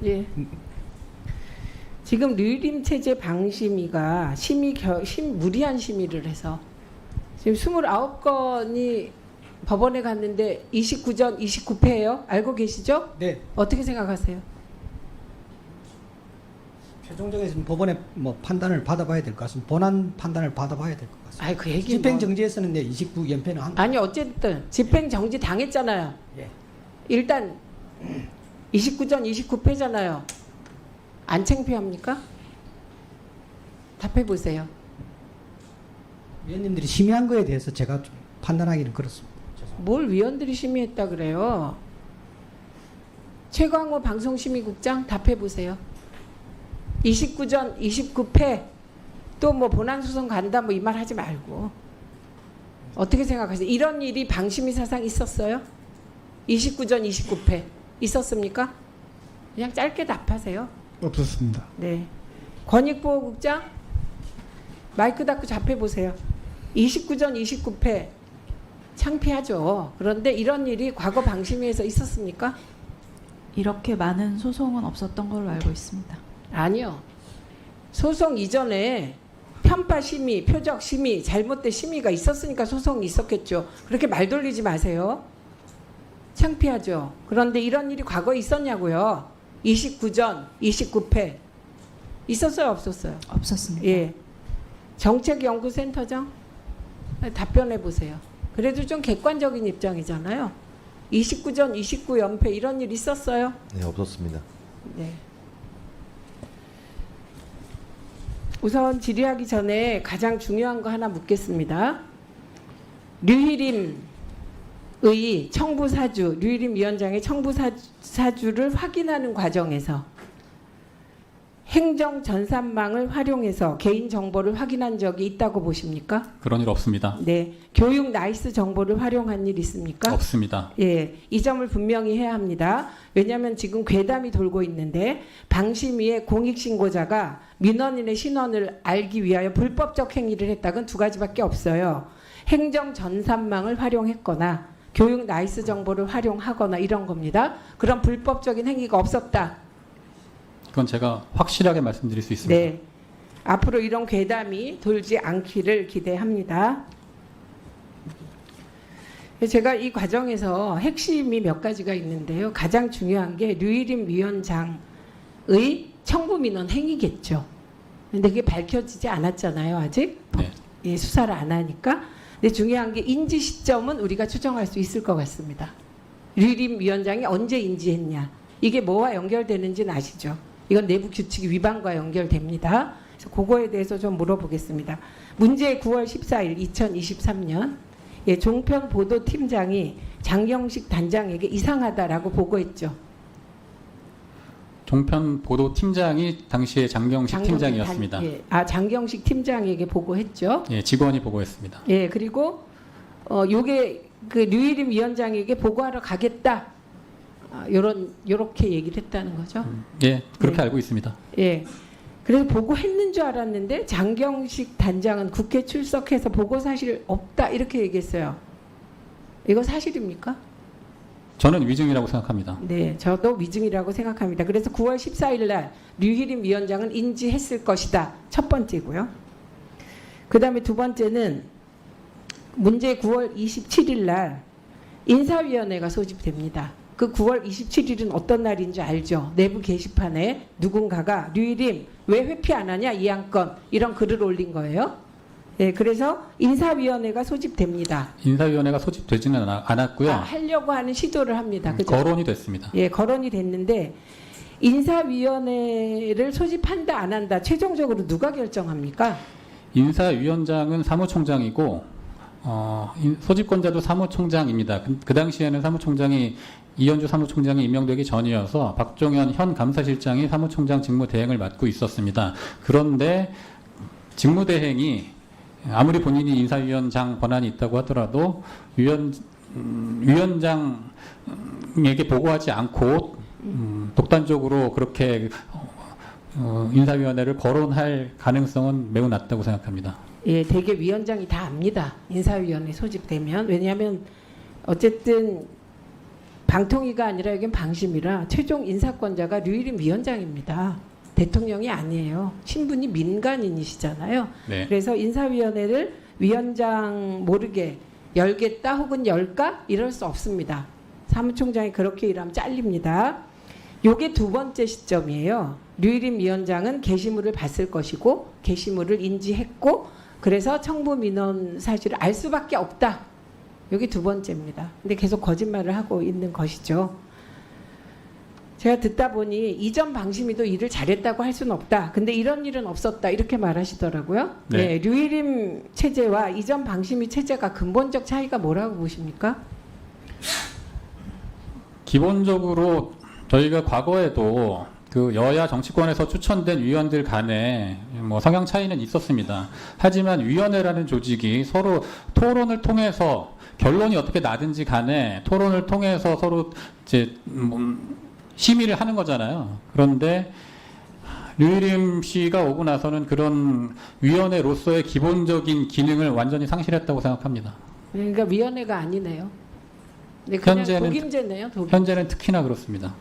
예. 지금 류림 체제 방심위가 무리한 심의를 해서 지금 29건이 법원에 갔는데 29전 29패예요. 알고 계시죠? 네. 어떻게 생각하세요? 최종적인 지금 법원의 뭐 판단을 받아봐야 될 것 같습니다. 본안 판단을 받아봐야 될 것 같습니다. 아이 그 얘기 집행정지에서는 29연패는 한. 아니 어쨌든 집행정지 당했잖아요. 예. 일단 29전 29패잖아요. 안 창피합니까? 답해 보세요. 위원님들이 심의한 거에 대해서 제가 좀 판단하기는 그렇습니다. 뭘 위원들이 심의했다 그래요? 최광호 방송심의국장 답해 보세요. 29전 29패 또 뭐 본안소송 간다 뭐 이 말 하지 말고 어떻게 생각하세요? 이런 일이 방심위 사상 있었어요? 29전 29패 있었습니까? 그냥 짧게 답하세요. 없었습니다. 네. 권익보호국장 마이크 닫고 답해 보세요. 29전 29패 창피하죠. 그런데 이런 일이 과거 방심위에서 있었습니까? 이렇게 많은 소송은 없었던 걸로 알고 있습니다. 아니요. 소송 이전에 편파 심의, 표적 심의, 잘못된 심의가 있었으니까 소송이 있었겠죠. 그렇게 말 돌리지 마세요. 창피하죠. 그런데 이런 일이 과거에 있었냐고요. 29전 29패 있었어요, 없었어요? 없었습니다. 예. 정책연구센터장 답변해 보세요. 그래도 좀 객관적인 입장이잖아요. 29전 29연패 이런 일 있었어요? 네, 없었습니다. 네. 우선 질의하기 전에 가장 중요한 거 하나 묻겠습니다. 류희림의 청부사주, 류희림 위원장의 청부사주를 확인하는 과정에서 행정 전산망을 활용해서 개인 정보를 확인한 적이 있다고 보십니까? 그런 일 없습니다. 네. 교육 나이스 정보를 활용한 일 있습니까? 없습니다. 예, 이 점을 분명히 해야 합니다. 왜냐하면 지금 괴담이 돌고 있는데 방심위의 공익신고자가 민원인의 신원을 알기 위하여 불법적 행위를 했다는 두 가지밖에 없어요. 행정 전산망을 활용했거나 교육 나이스 정보를 활용하거나 이런 겁니다. 그런 불법적인 행위가 없었다. 그건 제가 확실하게 말씀드릴 수 있습니다. 네. 앞으로 이런 괴담이 돌지 않기를 기대합니다. 제가 이 과정에서 핵심이 몇 가지가 있는데요. 가장 중요한 게 류희림 위원장의 청부 민원 행위겠죠. 근데 그게 밝혀지지 않았잖아요, 아직. 네. 예, 수사를 안 하니까. 근데 중요한 게 인지 시점은 우리가 추정할 수 있을 것 같습니다. 류희림 위원장이 언제 인지했냐. 이게 뭐와 연결되는지는 아시죠? 이건 내부 규칙 위반과 연결됩니다. 그래서 그거에 대해서 좀 물어보겠습니다. 문제 9월 14일 2023년 예, 종편 보도팀장이 장경식 단장에게 이상하다라고 보고했죠. 종편 보도 팀장이 당시에 장경식 팀장이었습니다. 예, 장경식 팀장에게 보고했죠. 예, 직원이 보고했습니다. 예, 그리고 요게 그 류희림 위원장에게 보고하러 가겠다. 요렇게 얘기를 했다는 거죠. 예, 그렇게 네. 알고 있습니다. 예. 그래서 보고했는 줄 알았는데 장경식 단장은 국회 출석해서 보고 사실 없다 이렇게 얘기했어요. 이거 사실입니까? 저는 위증이라고 생각합니다. 네, 저도 위증이라고 생각합니다. 그래서 9월 14일 날 류희림 위원장은 인지했을 것이다. 첫 번째고요. 그 다음에 두 번째는 문제 9월 27일 날 인사위원회가 소집됩니다. 그 9월 27일은 어떤 날인 줄 알죠? 내부 게시판에 누군가가 류희림 왜 회피 안 하냐 이 안건 이런 글을 올린 거예요. 예, 그래서 인사위원회가 소집됩니다. 인사위원회가 소집되지는 않았고요. 하려고 하는 시도를 합니다. 그죠? 거론이 됐습니다. 예, 거론이 됐는데 인사위원회를 소집한다 안 한다 최종적으로 누가 결정합니까? 인사위원장은 사무총장이고 소집권자도 사무총장입니다. 그 당시에는 사무총장이 이현주 사무총장이 임명되기 전이어서 박종현 현 감사실장이 사무총장 직무 대행을 맡고 있었습니다. 그런데 직무 대행이 아무리 본인이 인사위원장 권한이 있다고 하더라도 위원장에게 보고하지 않고 독단적으로 그렇게 인사위원회를 거론할 가능성은 매우 낮다고 생각합니다. 예, 대개 위원장이 다 압니다. 인사위원회 소집되면. 왜냐하면 어쨌든 방통위가 아니라 여긴 방심이라 최종 인사권자가 류일임 위원장입니다. 대통령이 아니에요. 신분이 민간인이시잖아요. 네. 그래서 인사위원회를 위원장 모르게 열겠다 혹은 열까 이럴 수 없습니다. 사무총장이 그렇게 일하면 잘립니다. 요게 두 번째 시점이에요. 류일임 위원장은 게시물을 봤을 것이고 게시물을 인지했고 그래서 청부 민원 사실을 알 수밖에 없다. 요게 두 번째입니다. 근데 계속 거짓말을 하고 있는 것이죠. 제가 듣다 보니 이전 방심위도 일을 잘했다고 할 수는 없다. 근데 이런 일은 없었다. 이렇게 말하시더라고요. 네. 네, 류일임 체제와 이전 방심위 체제가 근본적 차이가 뭐라고 보십니까? 기본적으로 저희가 과거에도 그 여야 정치권에서 추천된 위원들 간에 뭐 성향 차이는 있었습니다. 하지만 위원회라는 조직이 서로 토론을 통해서 결론이 어떻게 나든지 간에 토론을 통해서 서로 이제 심의를 하는 거잖아요. 그런데 류일임 씨가 오고 나서는 그런 위원회로서의 기본적인 기능을 완전히 상실했다고 생각합니다. 그러니까 위원회가 아니네요. 네, 그냥 현재는 독임제네요. 독임. 현재는 특히나 그렇습니다.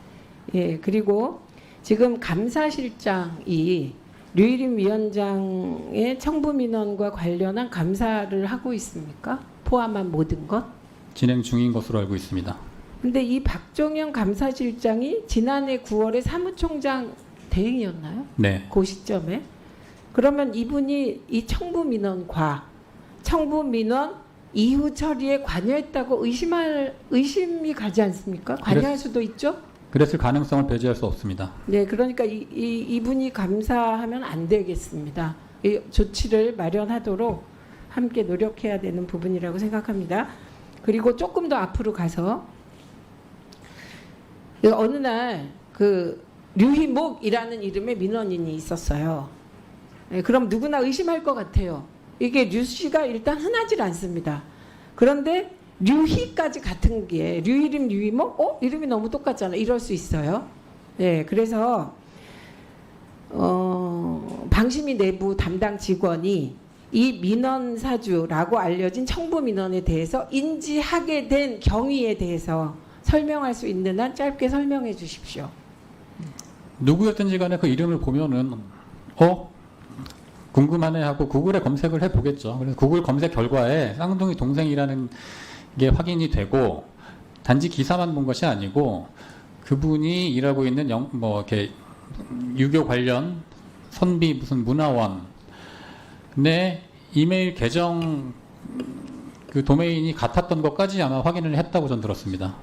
예, 그리고 지금 감사실장이 류일임 위원장의 청부 민원과 관련한 감사를 하고 있습니까? 포함한 모든 것? 진행 중인 것으로 알고 있습니다. 근데 이 박종현 감사실장이 지난해 9월에 사무총장 대행이었나요? 네. 그 시점에. 그러면 이분이 이 청부 민원과 청부 민원 이후 처리에 관여했다고 의심이 가지 않습니까? 관여할 수도 있죠? 그랬을 가능성을 배제할 수 없습니다. 네, 그러니까 이분이 감사하면 안 되겠습니다. 이 조치를 마련하도록 함께 노력해야 되는 부분이라고 생각합니다. 그리고 조금 더 앞으로 가서 어느 날 그 류희목이라는 이름의 민원인이 있었어요. 네, 그럼 누구나 의심할 것 같아요. 이게 류 씨가 일단 흔하질 않습니다. 그런데 류희까지 같은 게 류일임, 류희목, 이름이 너무 똑같잖아. 이럴 수 있어요. 네, 그래서 방심위 내부 담당 직원이 이 민원 사주라고 알려진 청부 민원에 대해서 인지하게 된 경위에 대해서 설명할 수 있는 한 짧게 설명해 주십시오. 누구였든지 간에 그 이름을 보면은 궁금하네 하고 구글에 검색을 해보겠죠. 그래서 구글 검색 결과에 쌍둥이 동생이라는 게 확인이 되고 단지 기사만 본 것이 아니고 그분이 일하고 있는 이렇게 유교 관련 선비 무슨 문화원 내 이메일 계정 그 도메인이 같았던 것까지 아마 확인을 했다고 전 들었습니다.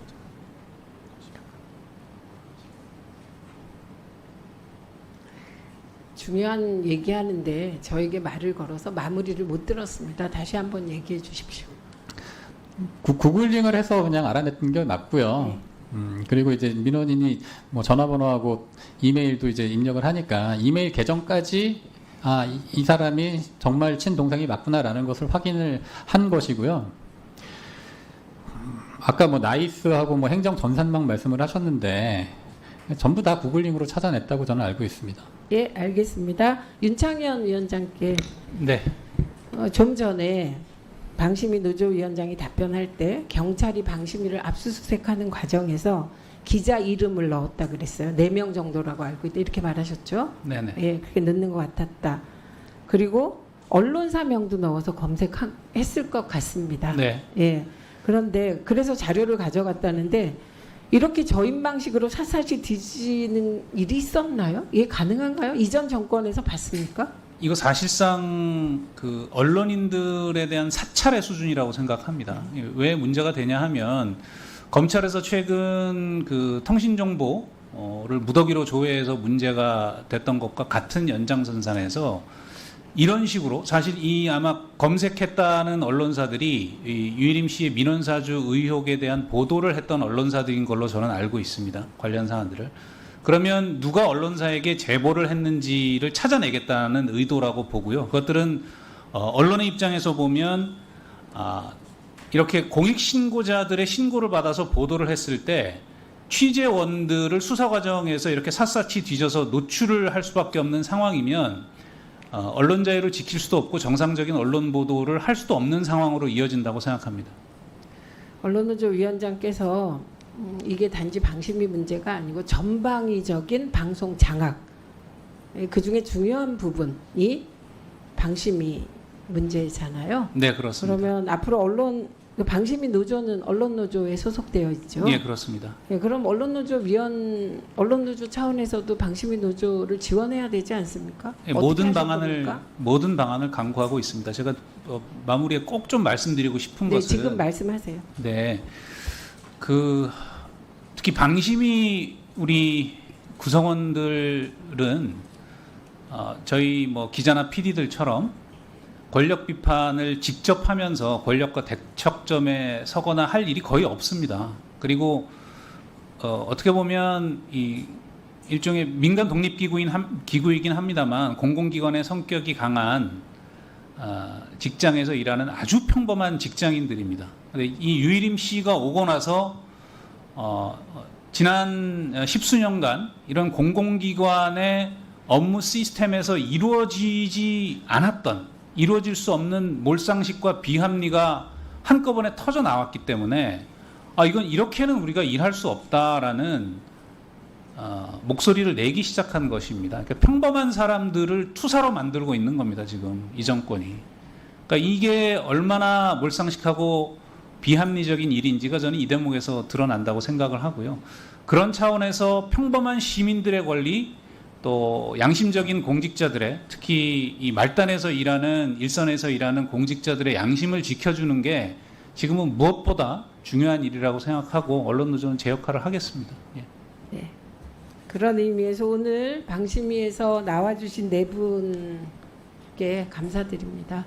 중요한 얘기하는데 저에게 말을 걸어서 마무리를 못 들었습니다. 다시 한번 얘기해 주십시오. 구글링을 해서 그냥 알아냈던 게 맞고요. 그리고 이제 민원인이 뭐 전화번호하고 이메일도 이제 입력을 하니까 이메일 계정까지 이 사람이 정말 친동생이 맞구나라는 것을 확인을 한 것이고요. 아까 뭐 나이스하고 뭐 행정 전산망 말씀을 하셨는데 전부 다 구글링으로 찾아냈다고 저는 알고 있습니다. 예, 알겠습니다. 윤창현 위원장께 네. 좀 전에 방심위 노조위원장이 답변할 때 경찰이 방심위를 압수수색하는 과정에서 기자 이름을 넣었다 그랬어요. 4명 정도라고 알고 있다 이렇게 말하셨죠? 네네. 예, 그렇게 넣는 것 같았다. 그리고 언론사명도 넣어서 검색했을 것 같습니다. 네. 예. 그런데 그래서 자료를 가져갔다는데 이렇게 저인 방식으로 샅샅이 뒤지는 일이 있었나요? 이게 가능한가요? 이전 정권에서 봤습니까? 이거 사실상 그 언론인들에 대한 사찰의 수준이라고 생각합니다. 왜 문제가 되냐 하면 검찰에서 최근 그 통신정보를 무더기로 조회해서 문제가 됐던 것과 같은 연장선상에서 이런 식으로 사실 이 아마 검색했다는 언론사들이 이 유일임 씨의 민원사주 의혹에 대한 보도를 했던 언론사들인 걸로 저는 알고 있습니다. 관련 사안들을. 그러면 누가 언론사에게 제보를 했는지를 찾아내겠다는 의도라고 보고요. 그것들은 언론의 입장에서 보면 이렇게 공익신고자들의 신고를 받아서 보도를 했을 때 취재원들을 수사 과정에서 이렇게 샅샅이 뒤져서 노출을 할 수밖에 없는 상황이면 언론 자유를 지킬 수도 없고 정상적인 언론 보도를 할 수도 없는 상황으로 이어진다고 생각합니다. 언론노조 위원장께서 이게 단지 방심위 문제가 아니고 전방위적인 방송 장악, 그 중에 중요한 부분이 방심위 문제잖아요. 네, 그렇습니다. 그러면 앞으로 방심위 노조는 언론노조에 소속되어 있죠. 예, 그렇습니다. 예, 그럼 언론노조 차원에서도 방심위 노조를 지원해야 되지 않습니까? 예, 어떻게 하실 겁니까? 모든 방안을 강구하고 있습니다. 제가 마무리에 꼭 좀 말씀드리고 싶은 네, 것은 지금 말씀하세요. 네, 특히 방심위 우리 구성원들은 저희 뭐 기자나 PD들처럼 권력 비판을 직접 하면서 권력과 대척점에 서거나 할 일이 거의 없습니다. 그리고 어떻게 보면 이 일종의 민간 기구이긴 합니다만 공공기관의 성격이 강한 직장에서 일하는 아주 평범한 직장인들입니다. 근데 이 유일임 씨가 오고 나서 지난 10수년간 이런 공공기관의 업무 시스템에서 이루어질 수 없는 몰상식과 비합리가 한꺼번에 터져 나왔기 때문에 이건 이렇게는 우리가 일할 수 없다라는 목소리를 내기 시작한 것입니다. 그러니까 평범한 사람들을 투사로 만들고 있는 겁니다. 지금 이 정권이. 그러니까 이게 얼마나 몰상식하고 비합리적인 일인지가 저는 이 대목에서 드러난다고 생각을 하고요. 그런 차원에서 평범한 시민들의 권리, 또 양심적인 공직자들의, 특히 이 말단에서 일하는, 일선에서 일하는 공직자들의 양심을 지켜주는 게 지금은 무엇보다 중요한 일이라고 생각하고 언론노조는 제 역할을 하겠습니다. 예. 네. 그런 의미에서 오늘 방심위에서 나와주신 네 분께 감사드립니다.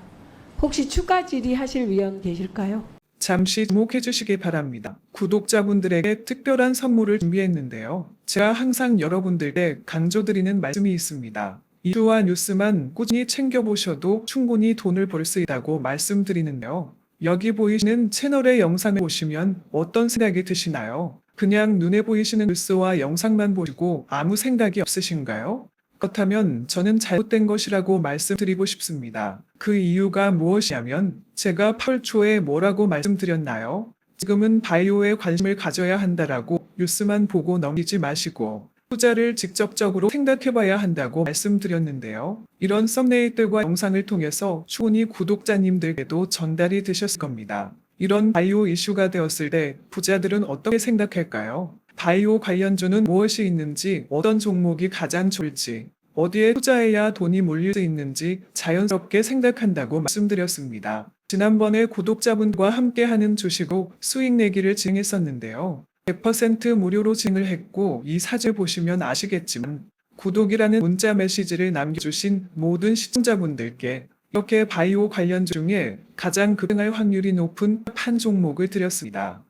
혹시 추가 질의하실 위원 계실까요? 잠시 주목해 주시기 바랍니다. 구독자분들에게 특별한 선물을 준비했는데요. 제가 항상 여러분들께 강조드리는 말씀이 있습니다. 이슈와 뉴스만 꾸준히 챙겨보셔도 충분히 돈을 벌 수 있다고 말씀드리는데요. 여기 보이시는 채널의 영상을 보시면 어떤 생각이 드시나요? 그냥 눈에 보이시는 뉴스와 영상만 보시고 아무 생각이 없으신가요? 그렇다면 저는 잘못된 것이라고 말씀드리고 싶습니다. 그 이유가 무엇이냐면 제가 8월 초에 뭐라고 말씀드렸나요? 지금은 바이오에 관심을 가져야 한다라고 뉴스만 보고 넘기지 마시고 투자를 직접적으로 생각해봐야 한다고 말씀드렸는데요. 이런 썸네일들과 영상을 통해서 충분히 구독자님들께도 전달이 되셨을 겁니다. 이런 바이오 이슈가 되었을 때 부자들은 어떻게 생각할까요? 바이오 관련주는 무엇이 있는지, 어떤 종목이 가장 좋을지, 어디에 투자해야 돈이 몰릴 수 있는지 자연스럽게 생각한다고 말씀드렸습니다. 지난번에 구독자분과 함께하는 주식으로 수익 내기를 진행했었는데요. 100% 무료로 진행을 했고 이 사진을 보시면 아시겠지만 구독이라는 문자 메시지를 남겨주신 모든 시청자분들께 이렇게 바이오 관련주 중에 가장 급등할 확률이 높은 한 종목을 드렸습니다.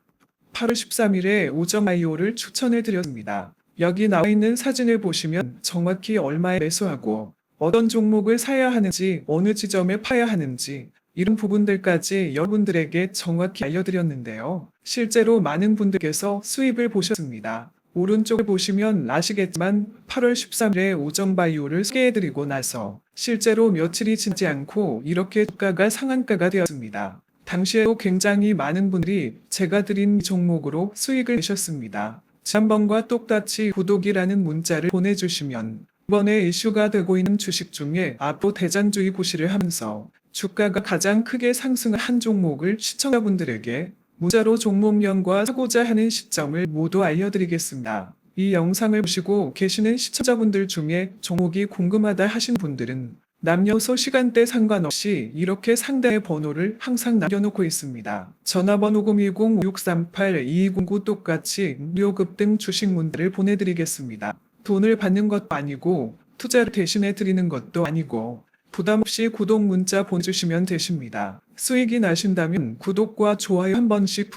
8월 13일에 오정 바이오를 추천해 드렸습니다. 여기 나와 있는 사진을 보시면 정확히 얼마에 매수하고 어떤 종목을 사야 하는지, 어느 지점에 파야 하는지 이런 부분들까지 여러분들에게 정확히 알려드렸는데요. 실제로 많은 분들께서 수입을 보셨습니다. 오른쪽을 보시면 아시겠지만 8월 13일에 오정바이오를 소개해드리고 나서 실제로 며칠이 지나지 않고 이렇게 주가가 상한가가 되었습니다. 당시에도 굉장히 많은 분들이 제가 드린 종목으로 수익을 내셨습니다. 지난번과 똑같이 구독이라는 문자를 보내주시면 이번에 이슈가 되고 있는 주식 중에 앞으로 대장주의 고시를 하면서 주가가 가장 크게 상승한 한 종목을 시청자분들에게 문자로 종목명과 사고자 하는 시점을 모두 알려드리겠습니다. 이 영상을 보시고 계시는 시청자분들 중에 종목이 궁금하다 하신 분들은 남녀소 시간대 상관없이 이렇게 상단의 번호를 항상 남겨놓고 있습니다. 전화번호 010-5638-2209 똑같이 무료 급등 주식 문자를 보내드리겠습니다. 돈을 받는 것도 아니고 투자를 대신해 드리는 것도 아니고 부담 없이 구독 문자 보내주시면 되십니다. 수익이 나신다면 구독과 좋아요 한 번씩